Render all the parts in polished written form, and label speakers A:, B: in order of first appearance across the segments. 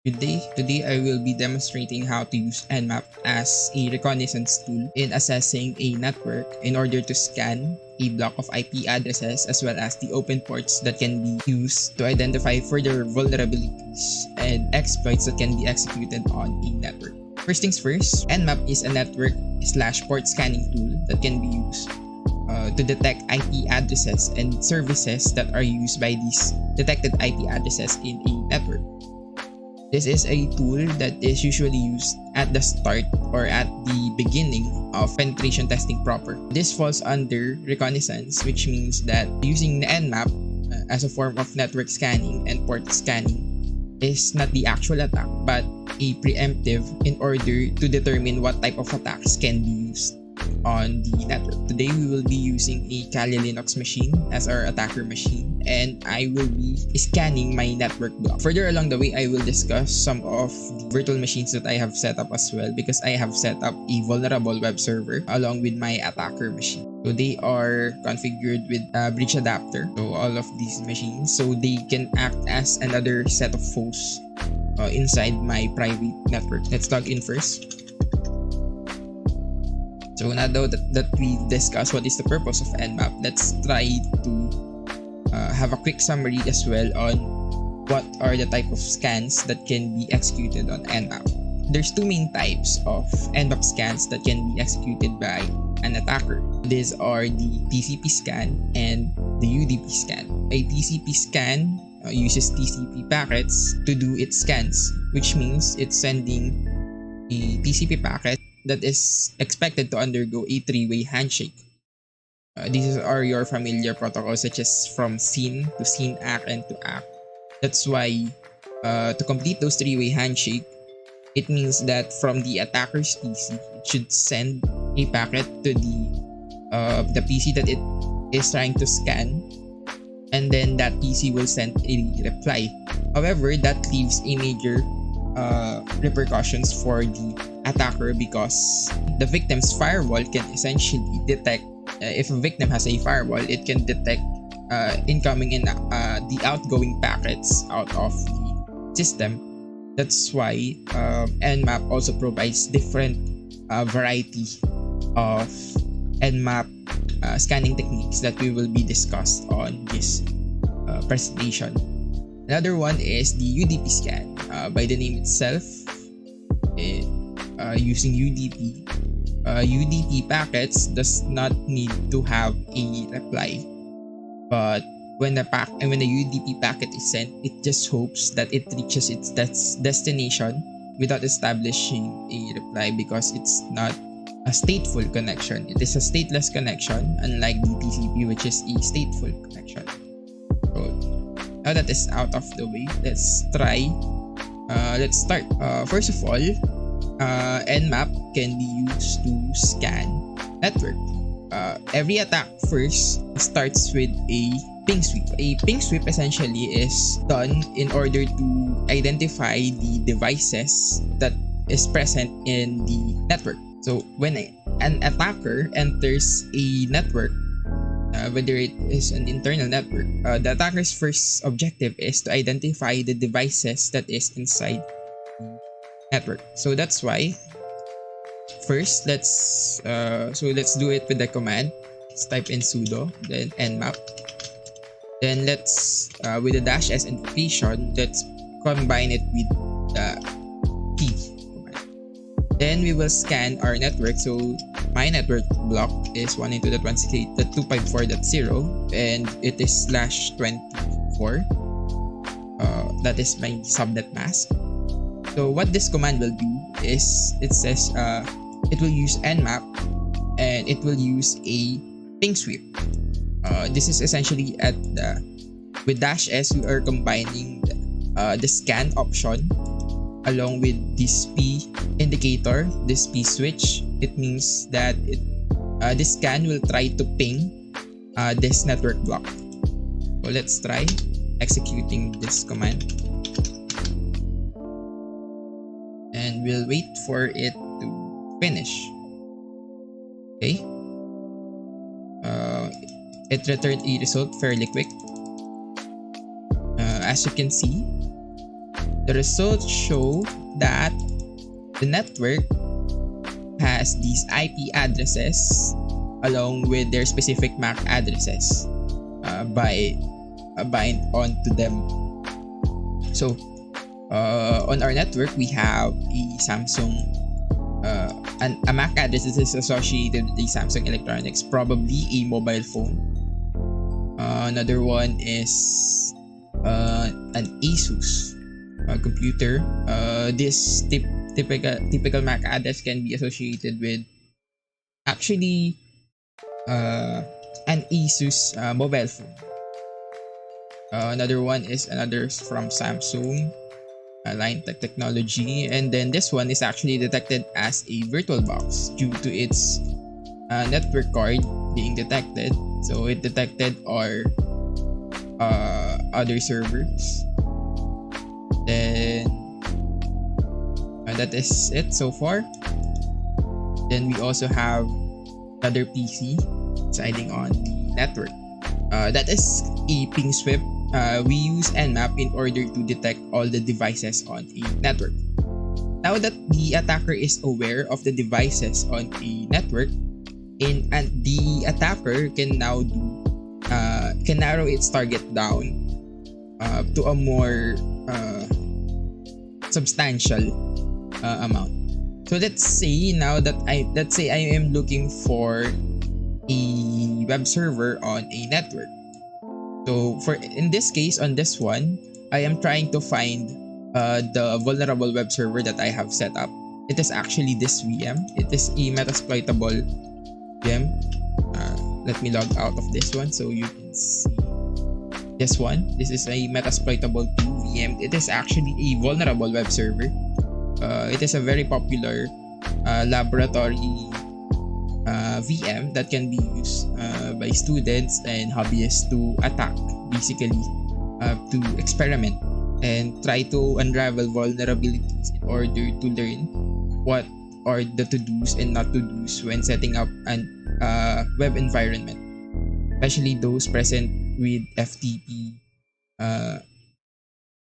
A: Today I will be demonstrating how to use NMAP as a reconnaissance tool in assessing a network in order to scan a block of IP addresses as well as the open ports that can be used to identify further vulnerabilities and exploits that can be executed on a network. First things first, NMAP is a network/port scanning tool that can be used to detect IP addresses and services that are used by these detected IP addresses in a network. This is a tool that is usually used at the start or at the beginning of penetration testing proper. This falls under reconnaissance, which means that using the NMAP as a form of network scanning and port scanning is not the actual attack but a preemptive in order to determine what type of attacks can be used on the network. Today we will be using a Kali Linux machine as our attacker machine, and I will be scanning my network block. Further along the way, I will discuss some of the virtual machines that I have set up as well, because I have set up a vulnerable web server along with my attacker machine. So they are configured with a breach adapter, so all of these machines, so they can act as another set of hosts inside my private network. Let's log in first. So now that we discussed what is the purpose of NMAP, let's try to have a quick summary as well on what are the type of scans that can be executed on NMAP. There's two main types of NMAP scans that can be executed by an attacker. These are the TCP scan and the UDP scan. A TCP scan uses TCP packets to do its scans, which means it's sending a TCP packet that is expected to undergo a three-way handshake. These are your familiar protocols such as from SYN to SYN ACK and to ACK. That's why to complete those three-way handshake, it means that from the attacker's PC, it should send a packet to the PC that it is trying to scan, and then that PC will send a reply. However, that leaves a major repercussions for the attacker, because the victim's firewall can essentially detect, if a victim has a firewall, it can detect incoming and the outgoing packets out of the system. That's why NMAP also provides different variety of NMAP scanning techniques that we will be discussed on this presentation. Another one is the UDP scan. By the name itself, using UDP, UDP packets does not need to have a reply, but when the UDP packet is sent, it just hopes that it reaches its destination without establishing a reply, because it's not a stateful connection. It is a stateless connection, unlike the TCP, which is a stateful connection. So now that is out of the way, let's try. Let's start. First of all, NMAP can be used to scan network. Every attack first starts with a ping sweep. A ping sweep essentially is done in order to identify the devices that is present in the network. So when an attacker enters a network, whether it is an internal network, the attacker's first objective is to identify the devices that is inside the network. So that's why first let's do it with the command. Let's type in sudo, then nmap, then let's with the -s encryption, let's combine it with the key command. Then we will scan our network. So my network block is 192.168.254.0 and it is /24. That is my subnet mask. So what this command will do is, it says it will use nmap and it will use a ping sweep. This is essentially with -s we are combining the scan option along with this P indicator, this P switch. It means that this scan will try to ping this network block. So let's try executing this command, and we'll wait for it to finish. Okay, it returned a result fairly quick. As you can see, The results show that the network has these IP addresses along with their specific MAC addresses bind onto them. So on our network, we have a Samsung, a MAC address that is associated with a Samsung electronics, probably a mobile phone. Another one is an Asus computer. This typical MAC address can be associated with actually an Asus mobile phone. Another one is from Samsung, Line Tech Technology, and then this one is actually detected as a VirtualBox due to its network card being detected. So it detected our other servers. Then that is it so far. Then we also have another PC residing on the network. That is a ping sweep. We use NMAP in order to detect all the devices on a network. Now that the attacker is aware of the devices on a network, and the attacker can now can narrow its target down to a more substantial amount. So let's say I am looking for a web server on a network. So in this case, on this one, I am trying to find the vulnerable web server that I have set up. It is actually this VM. It is a Metasploitable VM. Let me log out of this one so you can see this one. This is a Metasploitable 2 VM. It is actually a vulnerable web server. It is a very popular laboratory VM that can be used by students and hobbyists to attack, basically to experiment and try to unravel vulnerabilities in order to learn what are the to-dos and not to-dos when setting up an web environment, especially those present with FTP.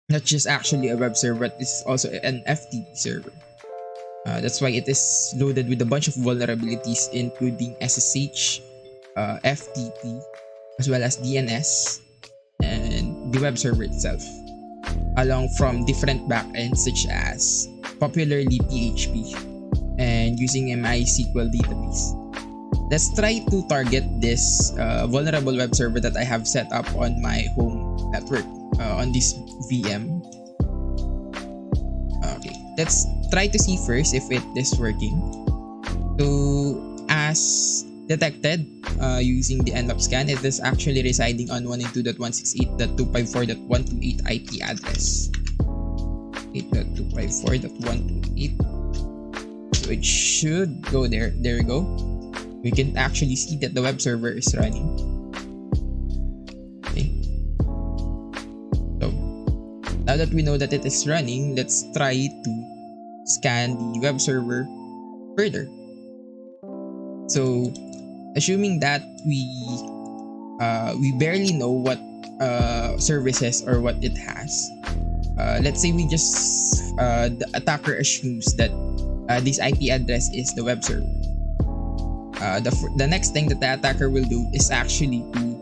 A: Not just actually a web server, but it's also an FTP server. That's why it is loaded with a bunch of vulnerabilities, including SSH, FTP, as well as DNS, and the web server itself, along from different backends such as popularly PHP and using MySQL database. Let's try to target this vulnerable web server that I have set up on my home network on this VM. Okay, let's try to see first if it is working. So as detected using the NMAP scan, it is actually residing on 192.168.254.128 IP address. 8.254.128. So it should go there. There we go. We can actually see that the web server is running. Okay. So now that we know that it is running, let's try to scan the web server further. So assuming that we barely know what services or what it has, let's say we just the attacker assumes that this IP address is the web server. The next thing that the attacker will do is actually to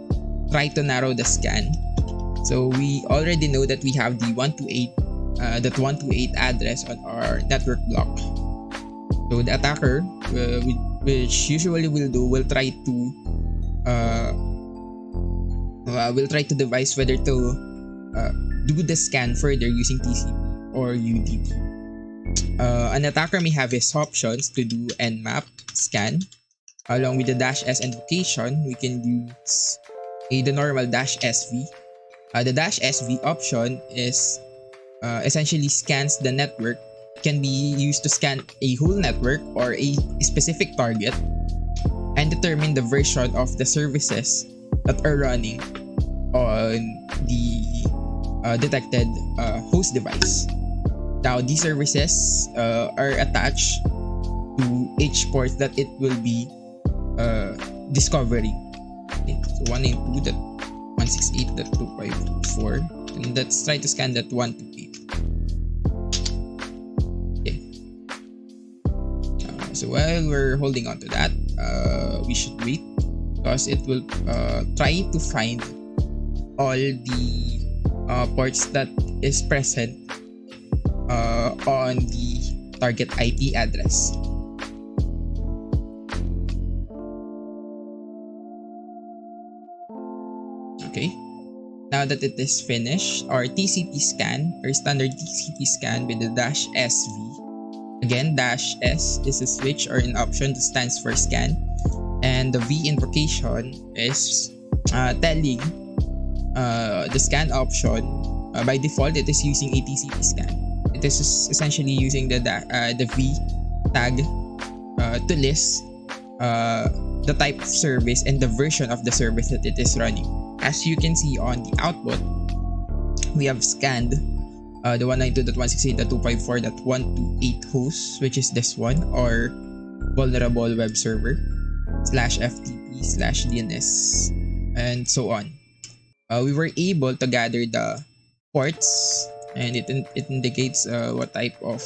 A: try to narrow the scan. So we already know that we have the 128 address on our network block. So the attacker, which usually will try to devise whether to do the scan further using TCP or UDP. An attacker may have his options to do NMAP scan. Along with the -S invocation, we can use the normal -SV. The -SV option is essentially scans the network. It can be used to scan a whole network or a specific target and determine the version of the services that are running on the detected host device. Now, these services are attached to each port that it will be discovering. Okay, so 192.168.254, and let's try to scan that 128. So while we're holding on to that, we should wait because it will try to find all the ports that is present on the target IP address. Okay, now that it is finished, our TCP scan, or standard TCP scan with the -SV. Again, -S is a switch or an option that stands for scan, and the V invocation is telling the scan option. By default, it is using a TCP scan. It is essentially using the V tag to list the type of service and the version of the service that it is running. As you can see on the output, we have scanned the 192.168.254.128 hosts, which is this one, or vulnerable web server /FTP/DNS, and so on. We were able to gather the ports, and it indicates what type of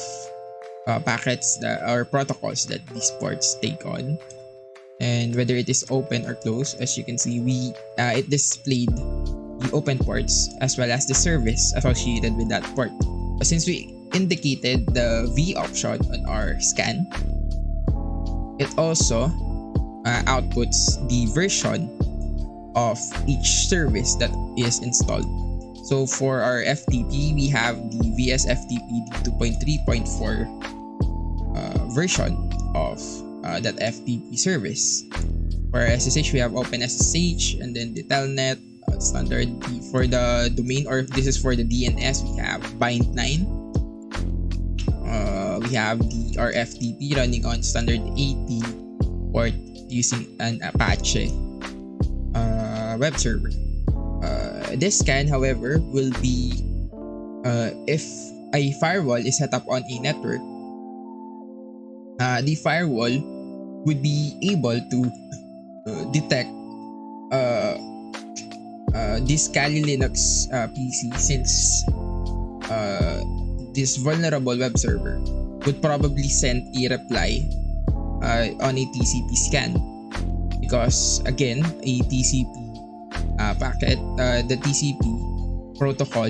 A: packets or protocols that these ports take on, and whether it is open or closed. As you can see, it displayed the open ports as well as the service associated with that port. Since we indicated the V option on our scan, it also outputs the version of each service that is installed. So for our FTP, we have the VSFTP 2.3.4 version of that FTP service. For SSH, we have OpenSSH, and then the Telnet standard. For the domain, or this is for the DNS, we have Bind9. We have our FTP running on standard 80 port using an Apache web server. This scan, however, will be if a firewall is set up on a network, the firewall would be able to detect this Kali Linux PC, since this vulnerable web server would probably send a reply on a TCP scan, because again, a TCP packet, the TCP protocol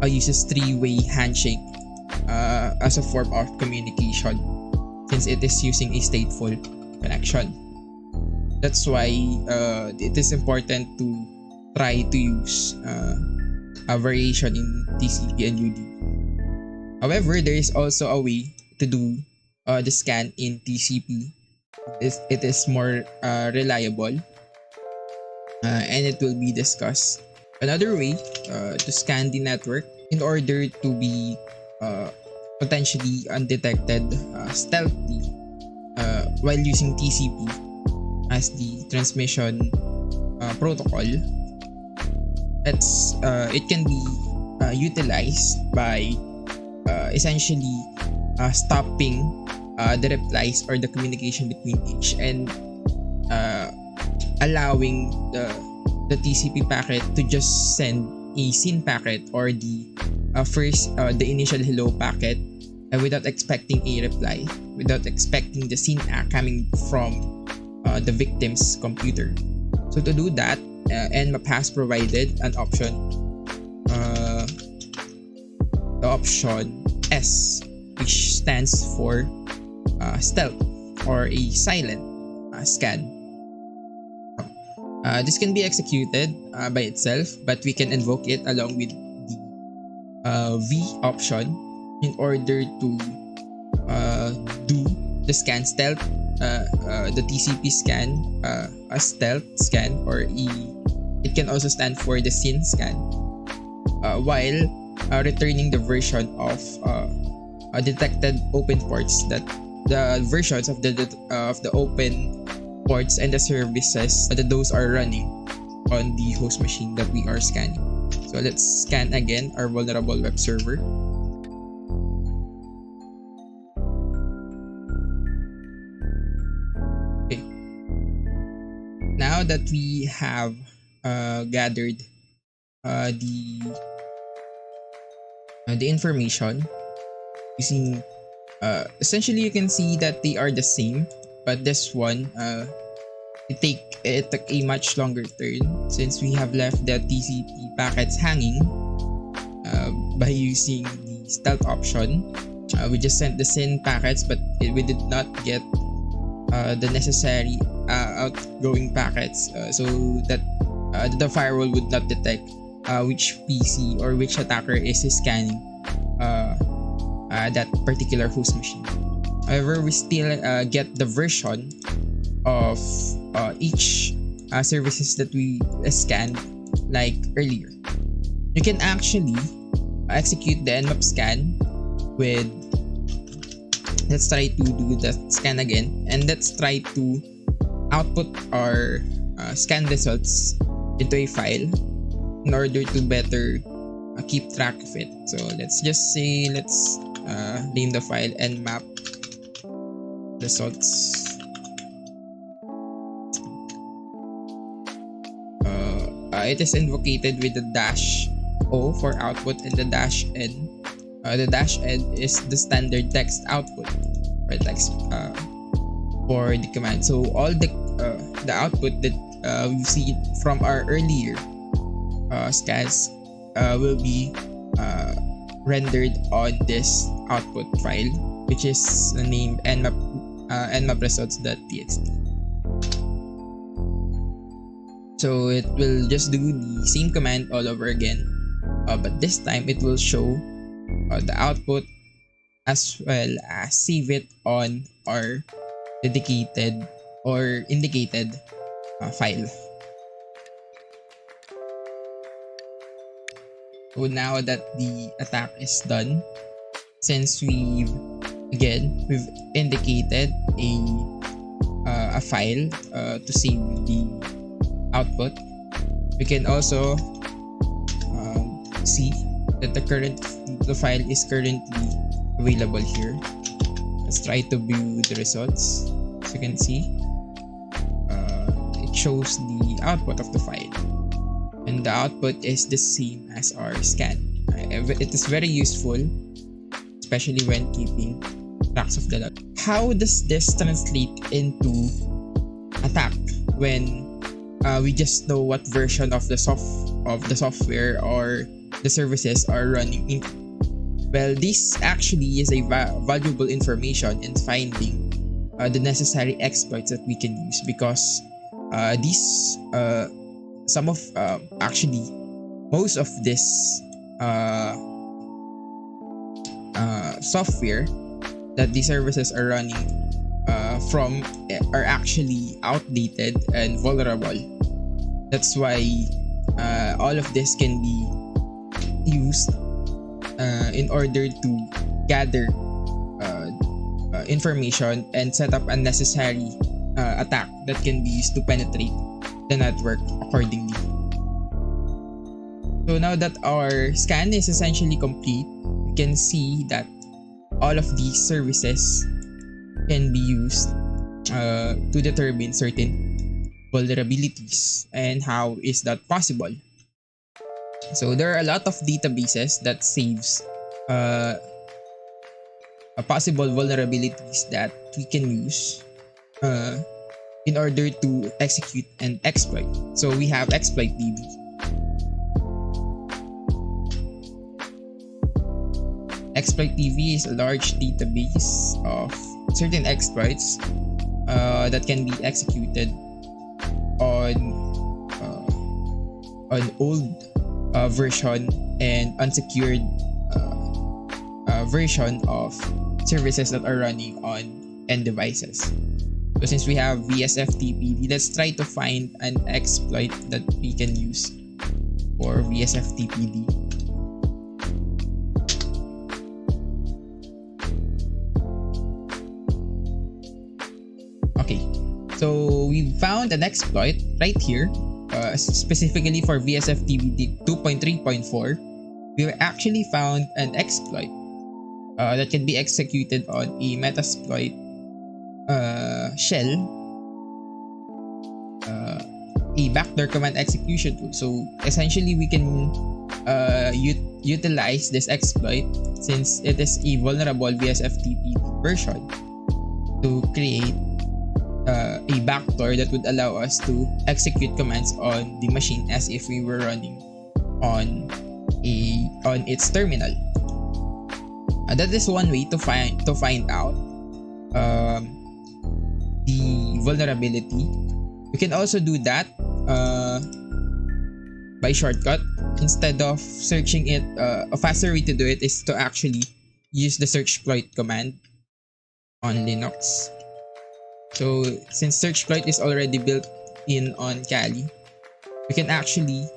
A: uses three-way handshake as a form of communication, since it is using a stateful connection. That's why it is important to try to use a variation in TCP and UDP. However, there is also a way to do the scan in TCP. It is more reliable, and it will be discussed. Another way to scan the network in order to be potentially undetected stealthily while using TCP as the transmission protocol. It can be utilized by essentially stopping the replies or the communication between each, and allowing the TCP packet to just send a SYN packet, or the initial hello packet, without expecting a reply, without expecting the SYN coming from the victim's computer. So to do that, NMAP has provided an option, the option S, which stands for stealth, or a silent scan. This can be executed by itself, but we can invoke it along with the V option in order to do the scan stealth, the TCP scan, a stealth scan, or it can also stand for the SYN scan, while returning the version of detected open ports, that the versions of the open ports and the services that those are running on the host machine that we are scanning. So let's scan again our vulnerable web server. Okay. Now that we have gathered the information using Essentially you can see that they are the same, but this one it took a much longer turn since we have left the TCP packets hanging by using the stealth option. We just sent the SYN packets, but we did not get the necessary outgoing packets, so that the firewall would not detect which PC or which attacker is scanning that particular host machine. However, we still get the version of each services that we scanned like earlier. You can actually execute the NMAP scan with, let's try to do the scan again, and let's try to output our scan results into a file in order to better keep track of it. So let's just say, let's name the file NMAP results. It is invocated with the -O for output and the -N. The -N is the standard text output or text for the command. So all the output that we've seen from our earlier scans will be rendered on this output file, which is named nmap results.txt. So it will just do the same command all over again, but this time it will show the output as well as save it on our dedicated or indicated file. So now that the attack is done, since we've indicated a file to save the output, we can also see that the file is currently available here. Let's try to view the results. As you can see, it shows the output of the file, and the output is the same as our scan. It is very useful, especially when keeping tracks of the log. How does this translate into attack when we just know what version of the software or the services are running into? Well, this actually is a valuable information in finding the necessary exploits that we can use, because most of this software that these services are running from are actually outdated and vulnerable. That's why all of this can be used in order to gather information and set up a necessary attack that can be used to penetrate the network accordingly. So now that our scan is essentially complete, we can see that all of these services can be used to determine certain vulnerabilities. And how is that possible? So there are a lot of databases that saves possible vulnerabilities that we can use in order to execute an exploit. So we have Exploit-DB. Exploit-DB is a large database of certain exploits that can be executed on old version and unsecured version of services that are running on end devices. So since we have VSFTPD, let's try to find an exploit that we can use for VSFTPD. Okay, so we found an exploit right here, specifically for VSFTPD 2.3.4. We actually found an exploit that can be executed on a Metasploit shell, a backdoor command execution tool. So essentially, we can utilize this exploit, since it is a vulnerable VSFTP version, to create a backdoor that would allow us to execute commands on the machine as if we were running on its terminal. That is one way to find out the vulnerability. We can also do that by shortcut. Instead of searching it, a faster way to do it is to actually use the searchploit command on Linux. So since searchploit is already built in on Kali, we can actually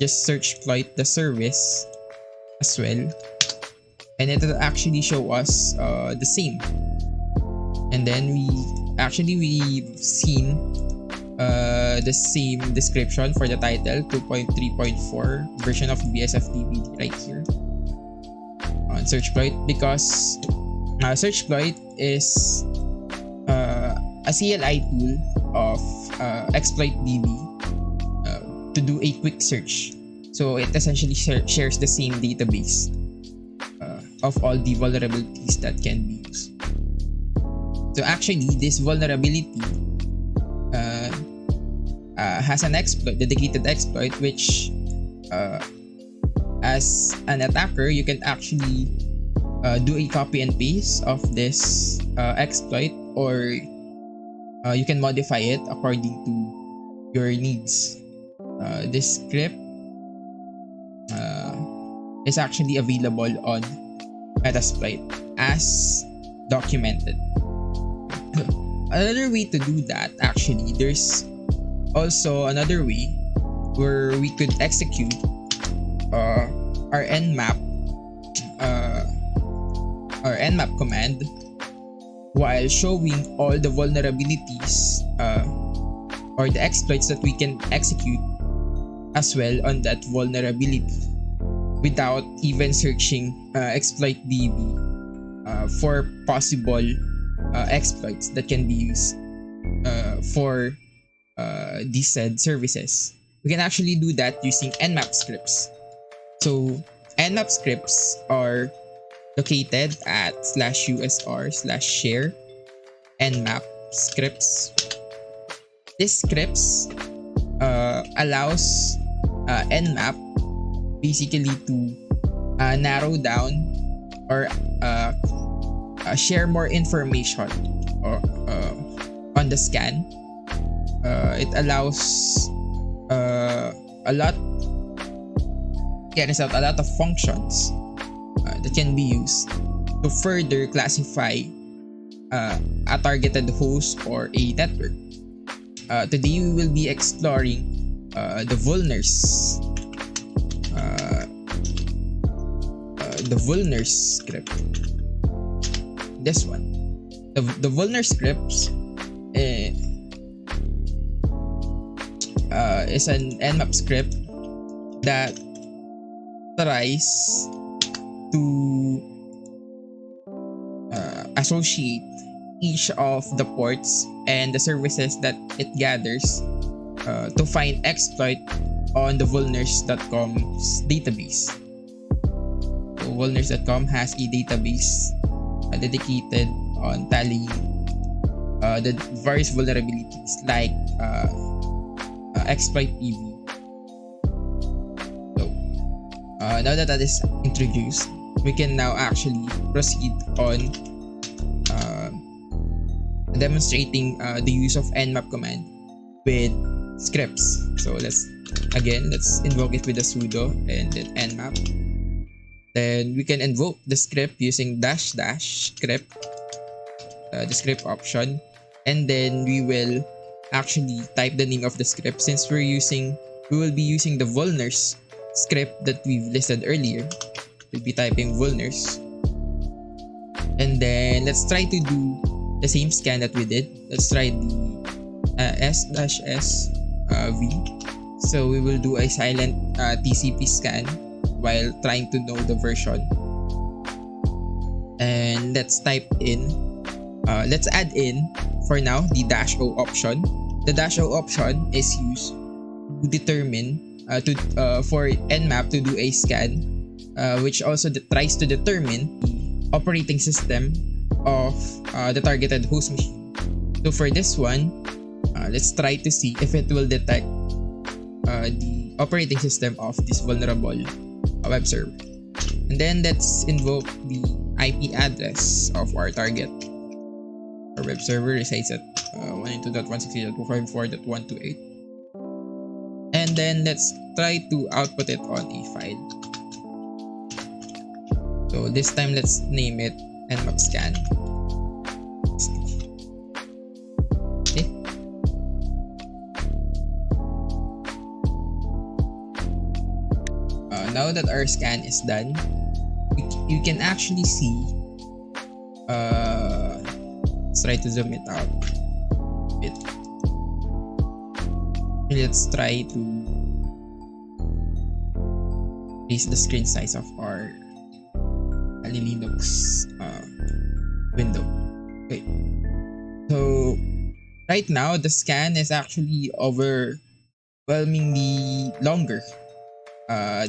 A: just searchploit the service as well, and it will actually show us the same. And then we've seen the same description for the title 2.3.4 version of BSFTP right here on searchploit, because searchploit is a CLI tool of exploitdb to do a quick search. So it essentially shares the same database of all the vulnerabilities that can be used. So actually, this vulnerability has an exploit, dedicated exploit, which as an attacker, you can actually do a copy and paste of this exploit, or you can modify it according to your needs. This script is actually available on Metasploit as documented. Another way to do that, actually, there's also another way where we could execute our NMAP command while showing all the vulnerabilities or the exploits that we can execute as well on that vulnerability, without even searching exploitdb for possible exploits that can be used for these said services. We can actually do that using NMAP scripts. So NMAP scripts are located at /usr/share NMAP scripts. This scripts allows NMAP basically to narrow down or share more information on the scan. It allows a lot of functions that can be used to further classify a targeted host or a network. Today we will be exploring the Vulners script. This one, the Vulner scripts is an NMAP script that tries to associate each of the ports and the services that it gathers to find exploit on the vulners.com's database. So vulners.com has a database dedicated on tallying the various vulnerabilities like exploitdb. So now that is introduced, we can now actually proceed on demonstrating the use of nmap command with scripts. So let's invoke it with a sudo and then nmap. Then we can invoke the script using -- script, the script option, and then we will actually type the name of the script. Since we will be using the vulners script that we've listed earlier, we'll be typing vulners, and then let's try to do the same scan that we did. Let's try the /s/v. So we will do a silent TCP scan while trying to know the version, and let's add in for now the -o option. The -o option is used to determine for nmap to do a scan which also tries to determine the operating system of the targeted host machine. So for this one, let's try to see if it will detect the operating system of this vulnerable web server. And then let's invoke the IP address of our target. Our web server resides at 192.168.254.128. And then let's try to output it on a file. So this time let's name it NMAP Scan. Okay. Now that our scan is done, you can actually see. Let's try to zoom it out a bit. Let's try to increase the screen size of our Linux window. Okay. So right now the scan is actually overwhelmingly longer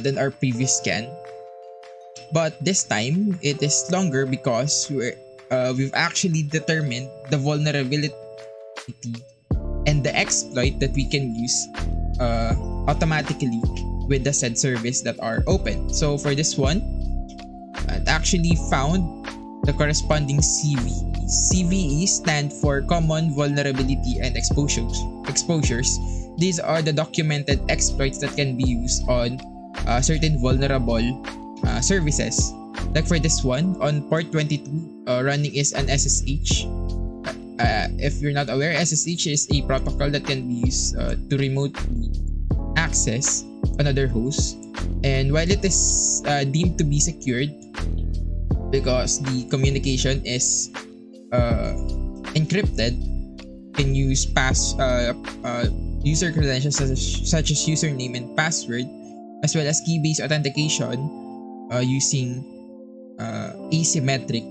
A: than our previous scan, but this time it is longer because we've actually determined the vulnerability and the exploit that we can use automatically with the said service that are open. So for this one, it actually found the corresponding CVEs. CVEs stand for Common Vulnerability and Exposures. These are the documented exploits that can be used on certain vulnerable services. Like for this one, on port 22, running is an SSH. If you're not aware, SSH is a protocol that can be used to remotely access another host. And while it is deemed to be secured because the communication is encrypted, can use user credentials such as username and password, as well as key-based authentication using asymmetric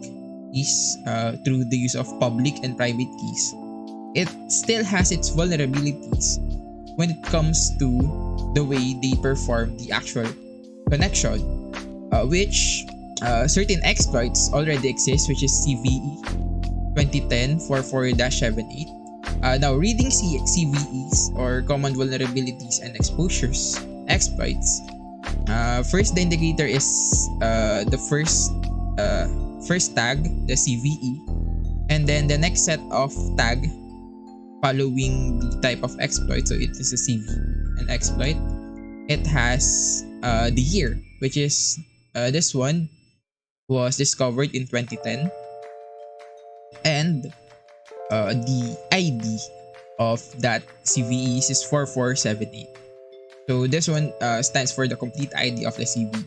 A: keys through the use of public and private keys. It still has its vulnerabilities when it comes to the way they perform the actual connection, which certain exploits already exist, which is CVE 2010-44-78. Now, reading CVEs or common vulnerabilities and exposures exploits. First, the indicator is the first tag, the CVE, and then the next set of tag following the type of exploit. So it is a CVE, an exploit. It has the year, which is this one was discovered in 2010, and the ID of that CVE is 4478. So this one stands for the complete ID of the CVE.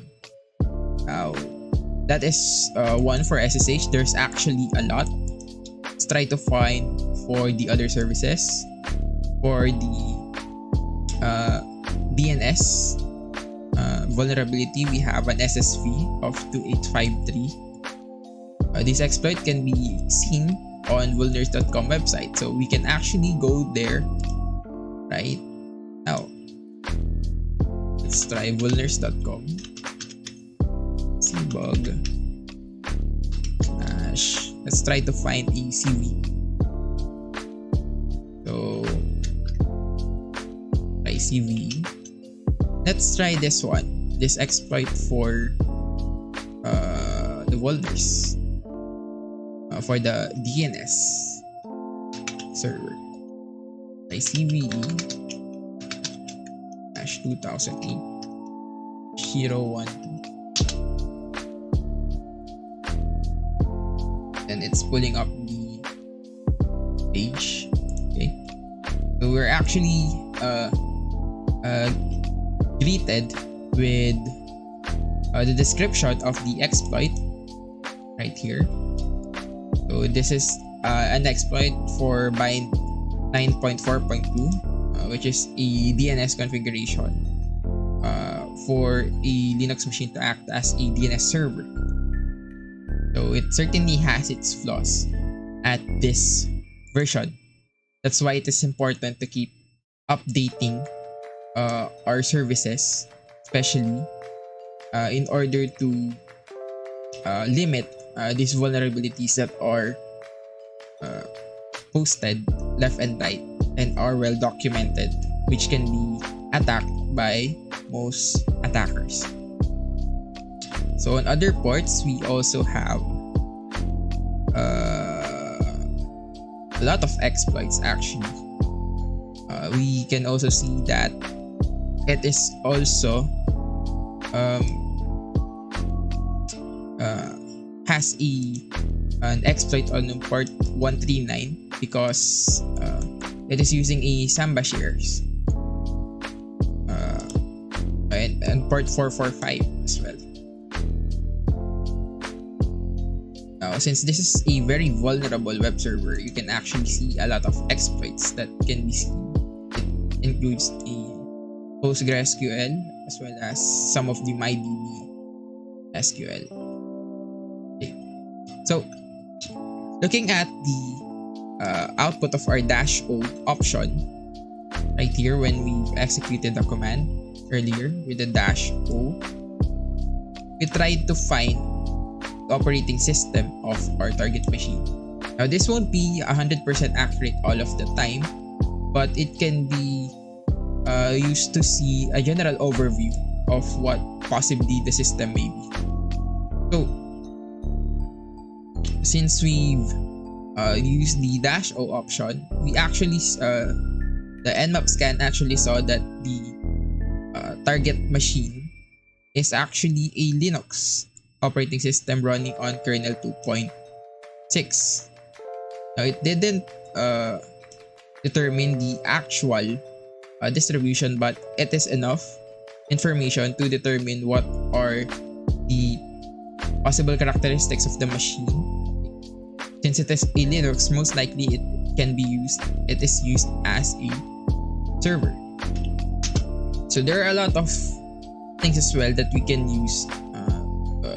A: That is one for SSH. There's actually a lot. Let's try to find for the other services. For the DNS vulnerability, we have an SSV of 2853. This exploit can be seen on vulners.com website. So we can actually go there right now. Let's try vulners.com. Bug let's try to find a CV. So try CV. Let's try this one, this exploit for the Vulners, for the DNS server. Try CVE -2008 012. And it's pulling up the page. Okay, so we're actually greeted with the description of the exploit right here. So this is an exploit for bind 9.4.2, which is a DNS configuration for a Linux machine to act as a DNS server. So it certainly has its flaws at this version. That's why it is important to keep updating our services, especially in order to limit these vulnerabilities that are posted left and right and are well documented, which can be attacked by most attackers. So on other ports, we also have a lot of exploits actually. We can also see that it is also has an exploit on port 139 because it is using a Samba shares and port 445 as well. Now, since this is a very vulnerable web server, you can actually see a lot of exploits that can be seen. It includes a PostgreSQL as well as some of the MyDB SQL. Okay. So, looking at the output of our -o option right here when we executed the command earlier with the -o, we tried to find the operating system of our target machine. Now, this won't be 100% accurate all of the time, but it can be used to see a general overview of what possibly the system may be. So, since we've used the -o option, we actually the NMAP scan actually saw that the target machine is actually a Linux operating system running on kernel 2.6. Now, it didn't determine the actual distribution, but it is enough information to determine what are the possible characteristics of the machine. Since it is a Linux, most likely it is used as a server. So there are a lot of things as well that we can use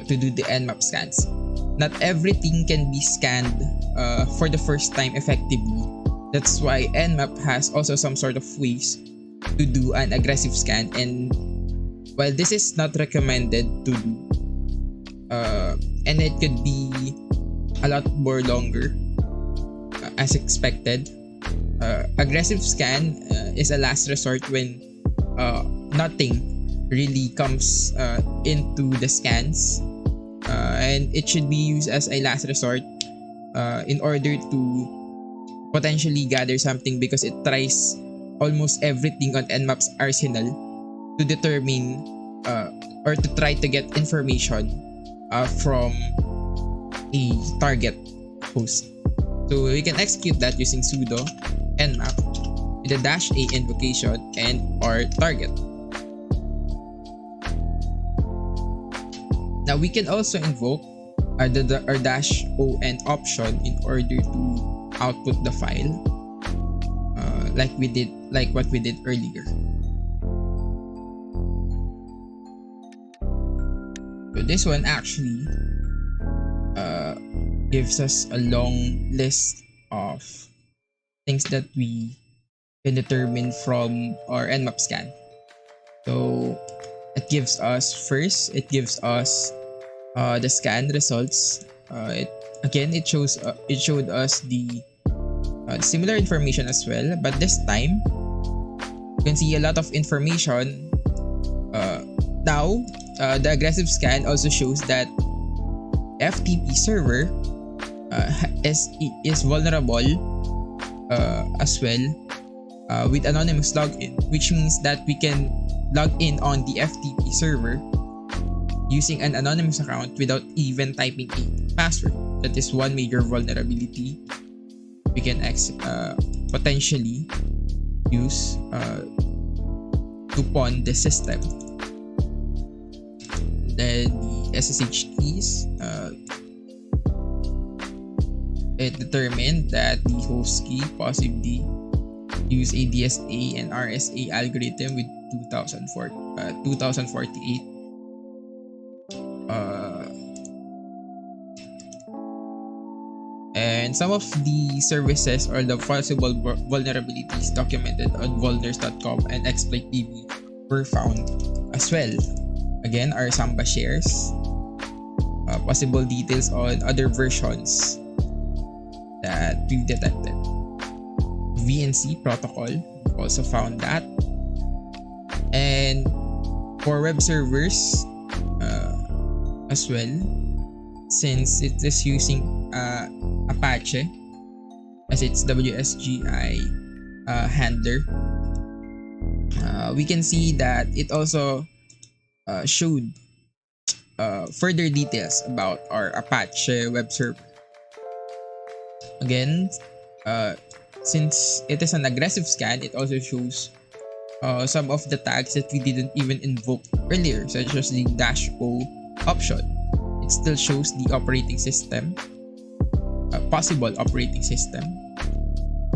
A: to do the NMAP scans. Not everything can be scanned for the first time effectively. That's why NMAP has also some sort of ways to do an aggressive scan, and while this is not recommended to do, and it could be a lot more longer as expected, aggressive scan is a last resort when nothing really comes into the scans, and it should be used as a last resort in order to potentially gather something, because it tries almost everything on NMAP's arsenal to determine or to try to get information from a target host. So we can execute that using sudo nmap with a -a invocation and our target. Now we can also invoke our -o end option in order to output the file like what we did earlier. So this one actually gives us a long list of things that we can determine from our NMAP scan. So it gives us the scan results. It showed us the similar information as well, but this time you can see a lot of information. Now the aggressive scan also shows that FTP server is vulnerable as well with anonymous login, which means that we can log in on the FTP server using an anonymous account without even typing a password. That is one major vulnerability we can potentially use to pawn the system. Then the SSH keys, it determined that the host key possibly use a DSA and RSA algorithm with 2048. And some of the services or the possible vulnerabilities documented on vulners.com and exploit.tv were found as well. Again, our Samba shares possible details on other versions that we've detected. VNC protocol, we also found that. And for web servers as well, since it is using Apache as its WSGI handler, we can see that it also showed further details about our Apache web server. Again, since it is an aggressive scan, it also shows some of the tags that we didn't even invoke earlier, such as the -o option. It still shows the operating system, possible operating system.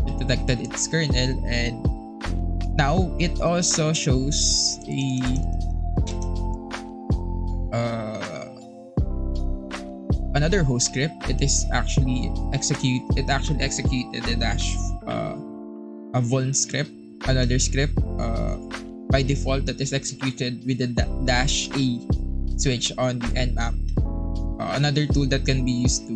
A: It detected its kernel, and now it also shows another host script. It actually executed a vuln script, another script by default that is executed with the -a switch on the NMAP. Another tool that can be used to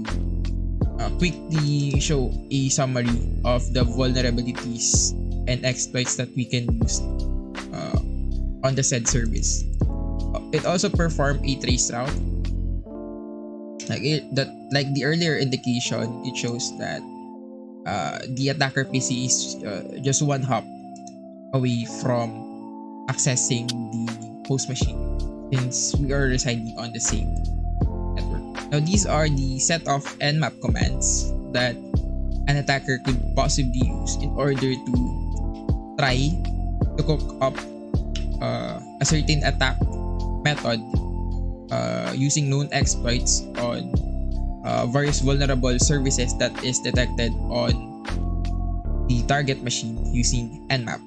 A: quickly show a summary of the vulnerabilities and exploits that we can use on the said service. It also performed a trace route. Like the earlier indication, it shows that the attacker PC is just one hop away from accessing the host machine, since we are residing on the same network. Now, these are the set of NMAP commands that an attacker could possibly use in order to try to cook up a certain attack method using known exploits on various vulnerable services that is detected on the target machine using NMAP.